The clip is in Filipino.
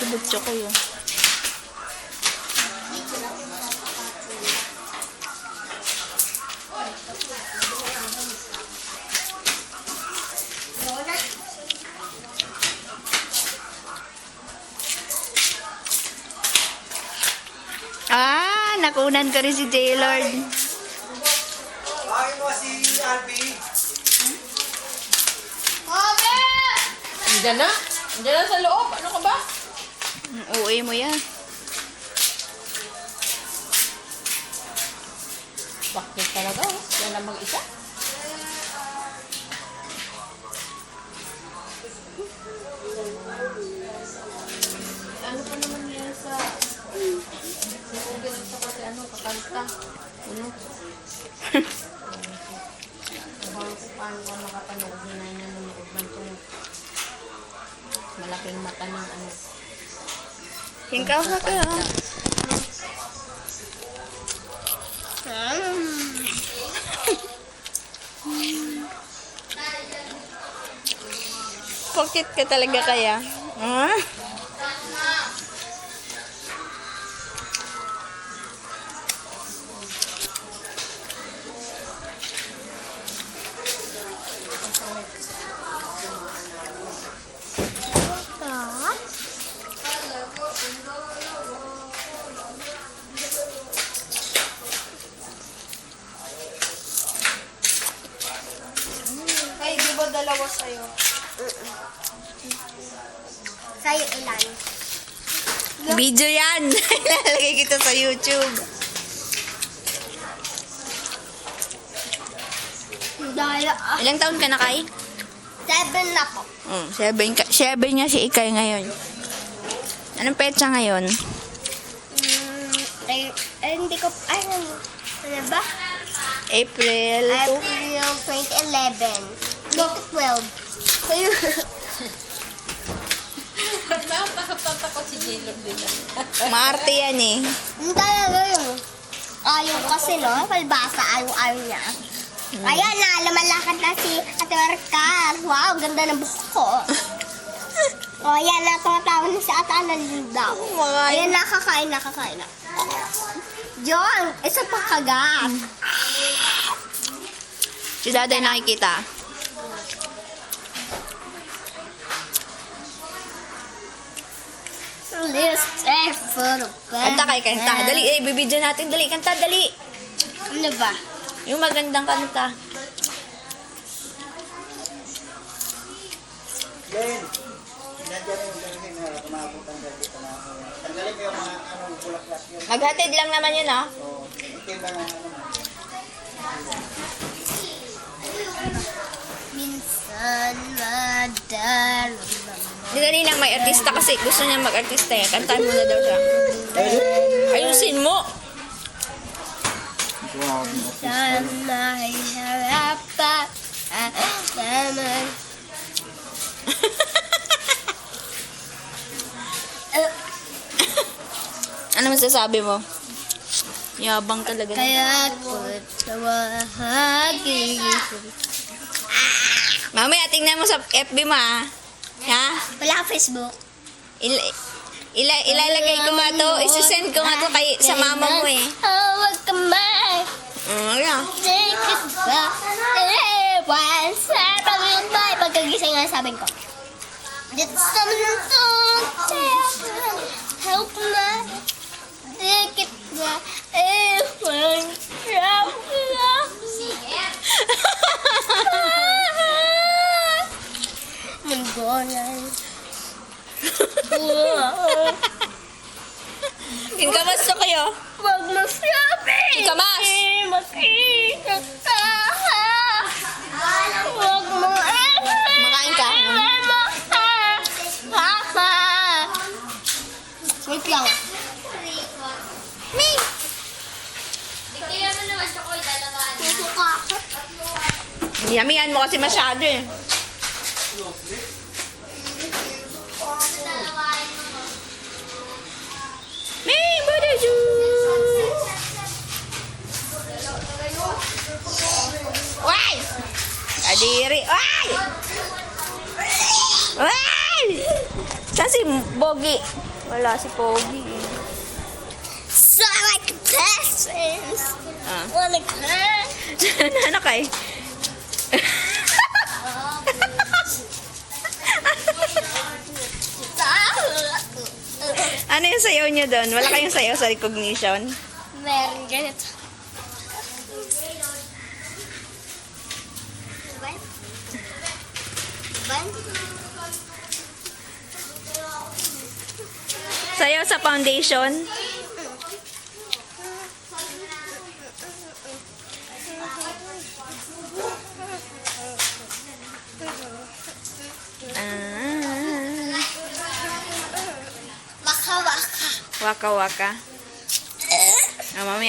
Butso ko yun. Nakunan ko rin si J-Lord. Bakit mo si Albi? Andiyan na. Andiyan na sa loob. Ano ka ba? Uwi mo yan. Bakit talaga? Yan lang mag-isa. Ano pa naman yan sa... Ganito kasi kakanta. Paano ka makapanood na nanonood man itong malaking mata ng Hingkaw na ka. Pocket ka talaga kaya? Ay, di ba dalawa sa'yo? Sa'yo ilan? Video yan. Ilalagay kita sa YouTube. Dahil, Ilang taon ka na, Kai? 7 na po. 7 niya si Ikay ngayon. Anong petsa ngayon? Hindi ko, ano ba? April 2. April 2011. 2012. Ayun. Nakakatakot si J-Lo din. Maarte yan eh. Hindi talaga yun. Ayaw kasi, no? Palbasa, ayaw niya. Ayan na, lumalakad na si Ate Marcar. Wow, ganda ng buhok ko. O, ayan na, tumatawa na si Ate Analinda. Ayan, nakakain na. John, isa pa kagat. Si Daday nakikita. Let's stay for a Kanta kay kanta. Dali, bibidyo natin. Dali, kanta, dali. Ano ba? Yung magandang kanta. Len, nandiyan yung ganyan na kumaputang dito na. Tanggalin mo yung mga bulaklak yun. Maghatid lang naman yun, ah. So, ito yung mga Minsan madarama. Dali lang may artista kasi gusto niya mag-artista eh. Kantahan mo na daw siya. Ayusin mo. Sa may harapan. Naman. Ano masasabi mo? Yabang talaga. Kaya ko't tawahagi. Mamaya, tingnan mo sa FB mo, ah. Ha? Wala ka Facebook. Ilalagay ko nga to. Isisend ko nga to sa mama mo eh. Huwag ka man. Yeah. Take it back. Once I pag-goodbye. Pagkagising nga sabi ko. Did someone help me? Take it back. Manggolan. Kinkamas to kayo. Wag mo sabi. Kinkamas. Mag-ingat ka. Wag mo Makain ka. Wait lang. Me. Susuka. Yamihan mo kasi masyado eh. May butter juice. Why? Kadiri. Why? Why? Saan si Bogi? Wala si Pogi. So I like lessons. Ah. Wanna class? Ano kay? Ano yung sayaw niyo doon? Wala kayong sayaw sa recognition? Meron ganito. Ban? Sayaw sa foundation? Ah, Waka-waka. waka waka. Ah, mamaya.